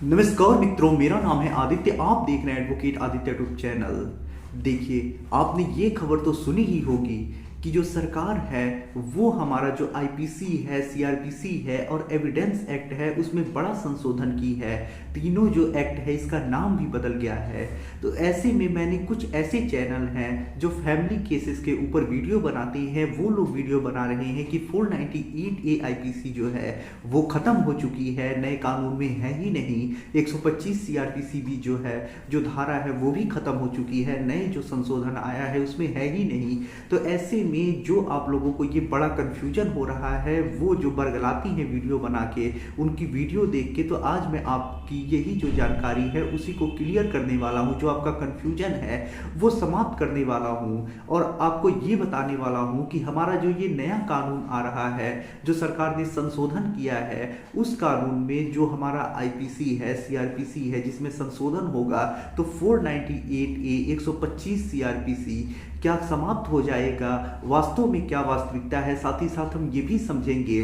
नमस्कार मित्रों, मेरा नाम है आदित्य। आप देख रहे हैं एडवोकेट आदित्य यूट्यूब चैनल। देखिए, आपने ये खबर तो सुनी ही होगी कि जो सरकार है वो हमारा जो आईपीसी है, सीआरपीसी है और एविडेंस एक्ट है उसमें बड़ा संशोधन की है। तीनों जो एक्ट है इसका नाम भी बदल गया है। तो ऐसे में मैंने कुछ ऐसे चैनल हैं जो फैमिली केसेस के ऊपर वीडियो बनाते हैं, वो लोग वीडियो बना रहे हैं कि 498A आईपीसी जो है वो ख़त्म हो चुकी है, नए कानून में है ही नहीं। 125 सीआरपीसी भी जो है, जो धारा है वो भी ख़त्म हो चुकी है, नए जो संशोधन आया है उसमें है ही नहीं। तो ऐसे में जो आप लोगों को ये बड़ा कन्फ्यूजन हो रहा है, वो जो बरगलाती हैं वीडियो बना के, उनकी वीडियो देख के, तो आज मैं आपकी यही जो जानकारी है उसी को क्लियर करने वाला हूँ। जो आपका कन्फ्यूजन है वो समाप्त करने वाला हूँ और आपको ये बताने वाला हूँ कि हमारा जो ये नया कानून आ रहा है, जो सरकार ने संशोधन किया है, उस कानून में जो हमारा आईपीसी है, सीआरपीसी है, जिसमें संशोधन होगा तो 498A 125 सीआरपीसी क्या समाप्त हो जाएगा, वास्तव में क्या वास्तविकता है। साथ ही साथ हम ये भी समझेंगे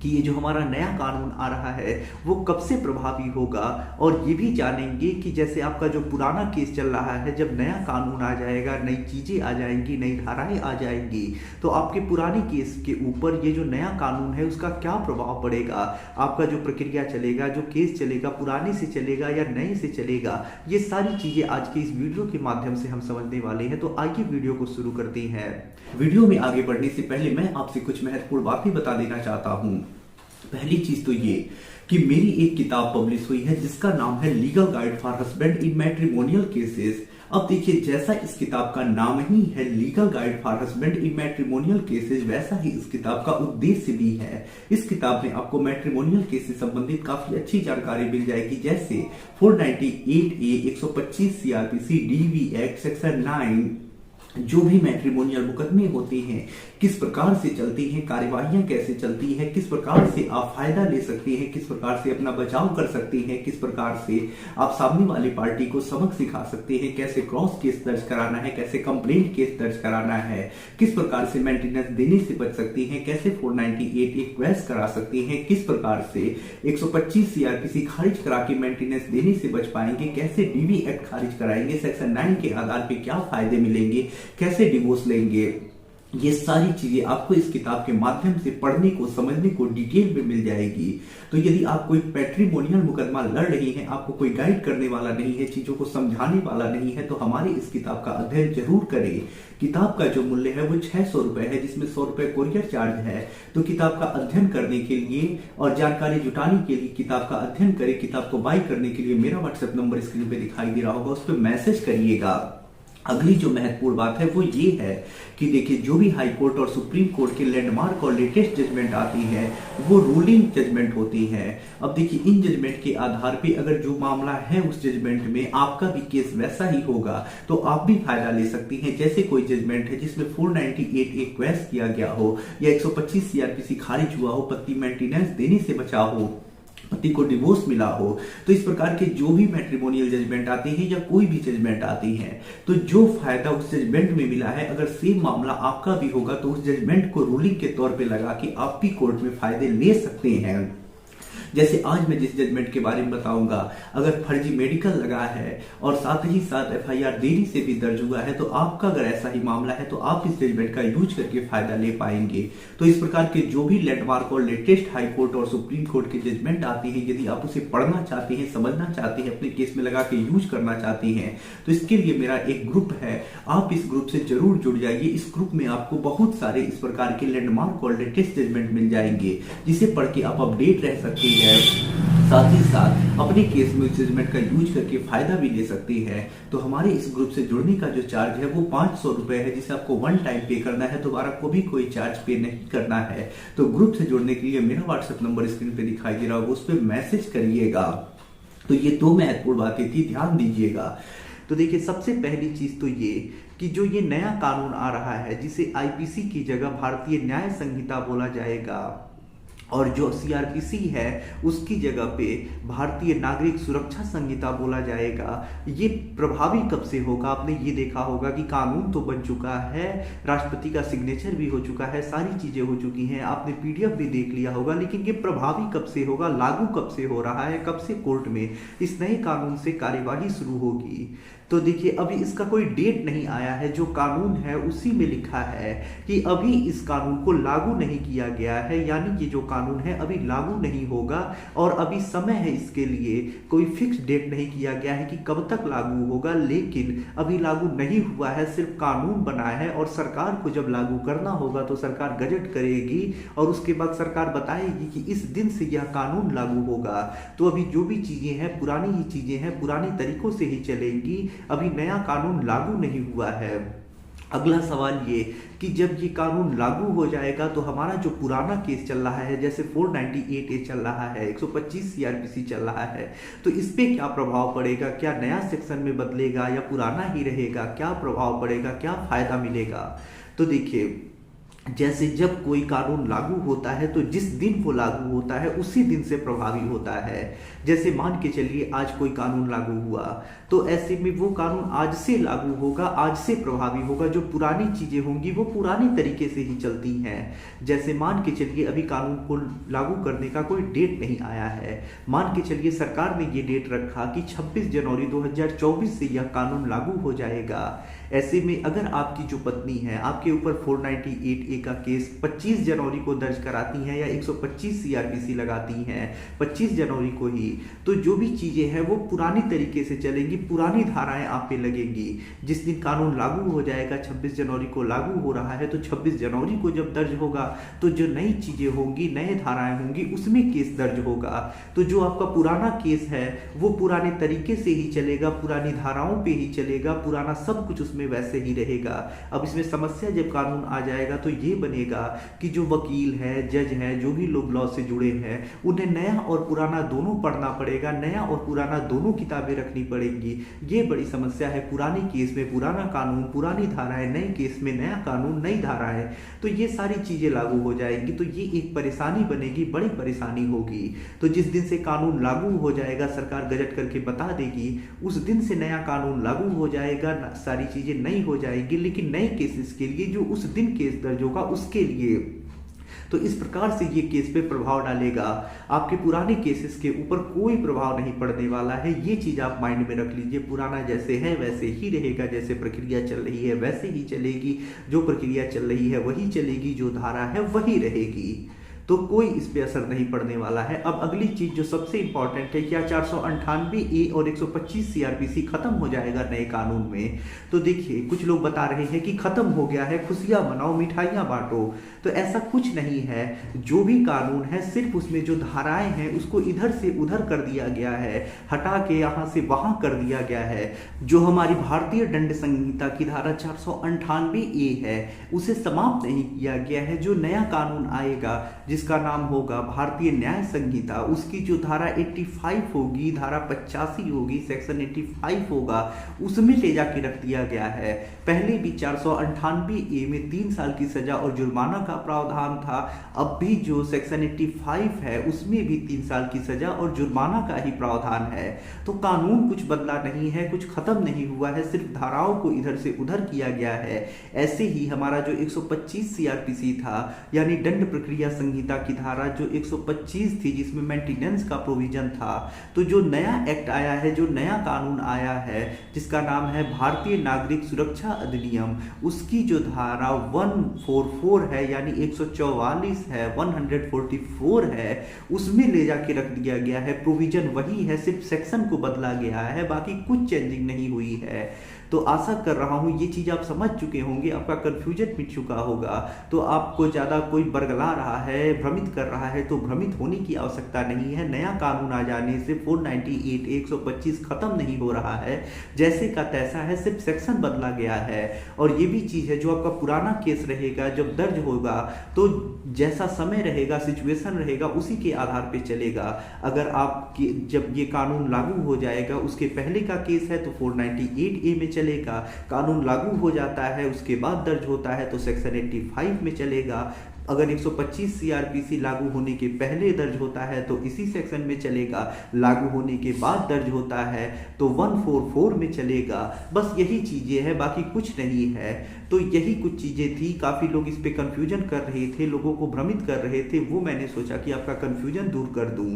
कि ये जो हमारा नया कानून आ रहा है वो कब से प्रभावी होगा, और ये भी जानेंगे कि जैसे आपका जो पुराना केस चल रहा है, जब नया कानून आ जाएगा, नई चीज़ें आ जाएंगी, नई धाराएं आ जाएंगी, तो आपके पुराने केस के ऊपर ये जो नया कानून है उसका क्या प्रभाव पड़ेगा, आपका जो प्रक्रिया चलेगा, जो केस चलेगा, पुराने से चलेगा या नए से चलेगा, ये सारी चीज़ें आज के इस वीडियो के माध्यम से हम समझने वाले हैं। तो आइए वीडियो को शुरू करते हैं। वीडियो में आगे बढ़ने से पहले मैं आपसे कुछ महत्वपूर्ण बातें बता देना चाहता हूँ। पहली चीज तो ये कि मेरी एक किताब पब्लिश हुई है जिसका नाम है legal guide for husband in matrimonial cases. अब देखिए, जैसा इस किताब का नाम ही है legal guide for husband in matrimonial cases, वैसा ही इस किताब का उद्देश्य भी है। इस किताब में आपको मैट्रिमोनियल केस से संबंधित काफी अच्छी जानकारी मिल जाएगी, जैसे 498A 125 CrPC DV act section 9, जो भी मैट्रिमोनियल मुकदमे होते हैं किस प्रकार से चलती हैं, कार्यवाहियां कैसे चलती हैं, किस प्रकार से आप फायदा ले सकते हैं, किस प्रकार से अपना बचाव कर सकते हैं, किस प्रकार से आप सामने वाली पार्टी को सबक सिखा सकते हैं, कैसे क्रॉस केस दर्ज कराना है, कैसे कंप्लेंट केस दर्ज कराना है, किस प्रकार से मेंटेनेंस देने से बच सकती हैं, कैसे 498 रिक्वेस्ट करा सकते हैं, किस प्रकार से 125 सीआरपीसी खारिज करा के मेंटेनेंस देने से बच पाएंगे, कैसे डीवी एक्ट खारिज कराएंगे, सेक्शन 9 के आधार पर क्या फायदे मिलेंगे, कैसे डिवोर्स लेंगे, ये सारी चीजें आपको इस किताब के माध्यम से पढ़ने को, समझने को डिटेल में मिल जाएगी। तो यदि आप कोई मैट्रिमोनियल मुकदमा लड़ रही हैं, आपको कोई गाइड करने वाला नहीं है, चीजों को समझाने वाला नहीं है, तो हमारी इस किताब का अध्ययन जरूर करें। किताब का जो मूल्य है वो 600 रुपए है, जिसमें 100 रुपए कोरियर चार्ज है। तो किताब का अध्ययन करने के लिए और जानकारी जुटाने के लिए किताब का अध्ययन करें। किताब को बाय करने के लिए मेरा व्हाट्सएप नंबर स्क्रीन पे दिखाई दे रहा होगा, उस पर मैसेज करिएगा। अगली जो महत्वपूर्ण बात है वो ये है कि देखिए, जो भी हाई कोर्ट और सुप्रीम कोर्ट के लैंडमार्क और लेटेस्ट जजमेंट आती है वो रूलिंग जजमेंट होती है। अब देखिए, इन जजमेंट के आधार पे अगर जो मामला है उस जजमेंट में आपका भी केस वैसा ही होगा तो आप भी फायदा ले सकती हैं। जैसे कोई जजमेंट है जिसमें 498 रिक्वेस्ट किया गया हो या 125 सीआरपीसी खारिज हुआ हो, पति मेंटेनेंस देने से बचा हो, पति को डिवोर्स मिला हो, तो इस प्रकार के जो भी मैट्रिमोनियल जजमेंट आते हैं या कोई भी जजमेंट आती है, तो जो फायदा उस जजमेंट में मिला है, अगर सेम मामला आपका भी होगा तो उस जजमेंट को रूलिंग के तौर पे लगा के आप भी कोर्ट में फायदे ले सकते हैं। जैसे आज मैं जिस जजमेंट के बारे में बताऊंगा, अगर फर्जी मेडिकल लगा है और साथ ही साथ एफआईआर देरी से भी दर्ज हुआ है, तो आपका अगर ऐसा ही मामला है तो आप इस जजमेंट का यूज करके फायदा ले पाएंगे। तो इस प्रकार के जो भी लैंडमार्क और लेटेस्ट हाई कोर्ट और सुप्रीम कोर्ट के जजमेंट आते हैं, यदि आप उसे पढ़ना चाहते हैं, समझना चाहते हैं, अपने केस में लगा के यूज करना चाहते हैं, तो इसके लिए मेरा एक ग्रुप है, आप इस ग्रुप से जरूर जुड़ जाइए। इस ग्रुप में आपको बहुत सारे इस प्रकार के लैंडमार्क और लेटेस्ट जजमेंट मिल जाएंगे, जिसे पढ़ के आप अपडेट रह सकते हैं, साथ ही साथ अपने केस में जजमेंट का यूज करके फायदा भी ले सकती है। तो हमारे इस ग्रुप से जुड़ने का जो चार्ज है वो 500 रुपए है, जिसे आपको वन टाइम पे करना है, दोबारा को भी कोई चार्ज पे नहीं करना है। तो ग्रुप से जुड़ने के लिए मेरा व्हाट्सएप नंबर स्क्रीन पे दिखाई दे रहा होगा, उस पर मैसेज करिएगा। तो ये दो महत्वपूर्ण बातें थी, ध्यान दीजिएगा। तो देखिए, सबसे पहली चीज तो ये कि जो ये नया कानून आ रहा है, जिसे आईपीसी की जगह भारतीय न्याय संहिता बोला जाएगा, और जो सीआरपीसी है उसकी जगह पे भारतीय नागरिक सुरक्षा संहिता बोला जाएगा। ये प्रभावी कब से होगा? आपने ये देखा होगा कि कानून तो बन चुका है, राष्ट्रपति का सिग्नेचर भी हो चुका है, सारी चीजें हो चुकी हैं, आपने पीडीएफ भी देख लिया होगा, लेकिन ये प्रभावी कब से होगा, लागू कब से हो रहा है, कब से कोर्ट में इस नए कानून से कार्यवाही शुरू होगी? तो देखिए, अभी इसका कोई डेट नहीं आया है। जो कानून है उसी में लिखा है कि अभी इस कानून को लागू नहीं किया गया है, यानी ये जो कानून है अभी लागू नहीं होगा और अभी समय है इसके लिए। कोई फिक्स डेट नहीं किया गया है कि कब तक लागू होगा, लेकिन अभी लागू नहीं हुआ है, सिर्फ कानून बना है और सरकार को जब लागू करना होगा तो सरकार गजट करेगी और उसके बाद सरकार बताएगी कि इस दिन से यह कानून लागू होगा। तो अभी जो भी चीजें हैं पुरानी ही चीजें हैं, पुराने तरीकों से ही चलेंगी, अभी नया कानून लागू नहीं हुआ है। अगला सवाल ये कि जब ये कानून लागू हो जाएगा तो हमारा जो पुराना केस चल रहा है, जैसे 498A चल रहा है, 125 सीआरपीसी चल रहा है, तो इस पे क्या प्रभाव पड़ेगा? क्या नया सेक्शन में बदलेगा या पुराना ही रहेगा? क्या प्रभाव पड़ेगा, क्या फायदा मिलेगा? तो देखिए, जैसे जब कोई कानून लागू होता है तो जिस दिन वो लागू होता है उसी दिन से प्रभावी होता है। जैसे मान के चलिए आज कोई कानून लागू हुआ तो ऐसे में वो कानून आज से लागू होगा, आज से प्रभावी होगा। जो पुरानी चीजें होंगी वो पुरानी तरीके से ही चलती हैं। जैसे मान के चलिए अभी कानून को लागू करने का कोई डेट नहीं आया है, मान के चलिए सरकार ने ये डेट रखा कि 26 जनवरी 2024 से यह कानून लागू हो जाएगा। ऐसे में अगर आपकी जो पत्नी है आपके ऊपर 498A का केस 25 जनवरी को दर्ज कराती हैं या 125 सीआरपीसी लगाती हैं 25 जनवरी को ही, तो जो भी चीजें हैं वो पुरानी तरीके से चलेंगी, पुरानी धाराएं आप पे लगेंगी। जिस दिन कानून लागू हो जाएगा, 26 जनवरी को लागू हो रहा है, तो 26 जनवरी को जब दर्ज होगा तो जो नई चीजें होंगी, नए धाराएं होंगी, उसमें केस दर्ज होगा। तो जो आपका पुराना केस है वो पुराने तरीके से ही चलेगा, पुरानी धाराओं पे ही चलेगा, पुराना सब कुछ उसमें वैसे ही रहेगा। अब इसमें समस्या जब कानून आ जाएगा तो ये बनेगा कि जो वकील है, जज है, जो भी लोग लॉ से जुड़े हैं, उन्हें नया और पुराना दोनों पढ़ना पड़ेगा, नया और पुराना दोनों किताबें रखनी पड़ेंगी। ये बड़ी समस्या है। पुराने केस में पुराना कानून, पुरानी धाराएं, नए केस में नया कानून, नई धाराएं, तो ये सारी चीजें लागू हो जाएंगी। तो ये एक परेशानी बनेगी, बड़ी परेशानी होगी। तो जिस दिन से कानून लागू हो जाएगा, सरकार गजट करके बता देगी, उस दिन से नया कानून लागू हो जाएगा, सारी चीजें नई हो जाएगी। लेकिन नए केसेस के लिए जो उस दिन केस दर्ज होगा उसके लिए, तो इस प्रकार से ये केस पे प्रभाव डालेगा। आपके पुराने केसेस के ऊपर कोई प्रभाव नहीं पड़ने वाला है। ये चीज आप माइंड में रख लीजिए। पुराना जैसे है वैसे ही रहेगा, जैसे प्रक्रिया चल रही है वैसे ही चलेगी, जो प्रक्रिया चल रही है वही चलेगी, जो धारा है वही रहेगी। तो कोई इस पे असर नहीं पड़ने वाला है। अब अगली चीज जो सबसे इंपॉर्टेंट है, क्या 498A और 125 सीआरपीसी खत्म हो जाएगा नए कानून में? तो देखिए, कुछ लोग बता रहे हैं कि खत्म हो गया है, खुशियां मनाओ, मिठाइयां बांटो। तो ऐसा कुछ नहीं है। जो भी कानून है सिर्फ उसमें जो धाराएं हैं उसको इधर से उधर कर दिया गया है, हटा के यहां से वहां कर दिया गया है। जो हमारी भारतीय दंड संहिता की धारा 498A है उसे समाप्त नहीं किया गया है। जो नया कानून आएगा जिसका नाम होगा भारतीय न्याय संहिता, उसकी जो धारा 85 होगी, धारा 85 होगी, सेक्शन 85 होगा, उसमें ले जाके रख दिया गया है। पहले भी 498A में 3 साल की सजा और जुर्माना का प्रावधान था। अब भी जो सेक्शन 85 है उसमें भी 3 साल की सजा और जुर्माना का ही प्रावधान है। तो कानून कुछ बदला नहीं है, कुछ खत्म नहीं हुआ है, सिर्फ धाराओं को इधर से उधर किया गया है। ऐसे ही हमारा जो 125 सीआरपीसी था, यानी दंड प्रक्रिया संहिता की धारा जो 125 थी, जिसमें मेंटेनेंस का प्रोविजन था, तो जो नया एक्ट आया है, जो नया कानून आया है जिसका नाम है भारतीय नागरिक सुरक्षा अधिनियम, उसकी जो धारा 144 है, यानी 144 है, 144 है, उसमें ले जाके रख दिया गया है। प्रोविजन वही है, सिर्फ सेक्शन को बदला गया है, बाकी कुछ चेंजिंग नहीं हुई है। तो आशा कर रहा हूं ये चीज आप समझ चुके होंगे, आपका कंफ्यूजन मिट चुका होगा। तो आपको ज्यादा कोई बरगला रहा है, भ्रमित कर रहा है, तो भ्रमित होने की आवश्यकता नहीं है। नया कानून आ जाने से 498 125 खत्म नहीं हो रहा है, जैसे का तैसा है, सिर्फ सेक्शन बदला गया है। और ये भी चीज है, जो आपका पुराना केस रहेगा जब दर्ज होगा तो जैसा समय रहेगा, सिचुएशन रहेगा, उसी के आधार पे चलेगा। अगर आप जब ये कानून लागू हो जाएगा, उसके पहले का केस है तो 498A में चलेगा, कानून लागू हो जाता है उसके बाद दर्ज होता है तो सेक्शन 85 में चलेगा। अगर 125 सीआरपीसी लागू होने के पहले दर्ज होता है तो इसी सेक्शन में चलेगा, लागू होने के बाद दर्ज होता है तो 144 में चलेगा। बस यही चीजें हैं, बाकी कुछ नहीं है। तो यही कुछ चीजें थी, काफी लोग इस पे कंफ्यूजन कर रहे थे, लोगों को भ्रमित कर रहे थे, वो मैंने सोचा कि आपका कंफ्यूजन दूर कर दूं।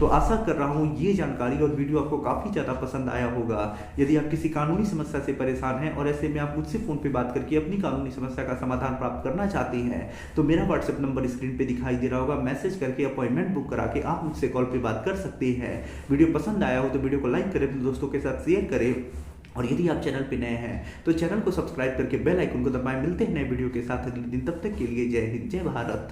तो आशा कर रहा हूं ये जानकारी और वीडियो आपको काफी ज्यादा पसंद आया होगा। यदि आप किसी कानूनी समस्या से परेशान हैं और ऐसे में आप मुझसे फोन पे बात करके अपनी कानूनी समस्या का समाधान प्राप्त करना चाहते हैं तो मेरा व्हाट्सएप नंबर स्क्रीन पे दिखाई दे रहा होगा, मैसेज करके अपॉइंटमेंट बुक करा के आप मुझसे कॉल पे बात कर सकते हैं। वीडियो पसंद आया हो तो वीडियो को लाइक करें, अपने दोस्तों के साथ शेयर करें, और यदि आप चैनल पे नए हैं तो चैनल को सब्सक्राइब करके बेल आइकन को दबाएं। मिलते हैं नए वीडियो के साथ अगले दिन, तब तक के लिए जय हिंद, जय भारत।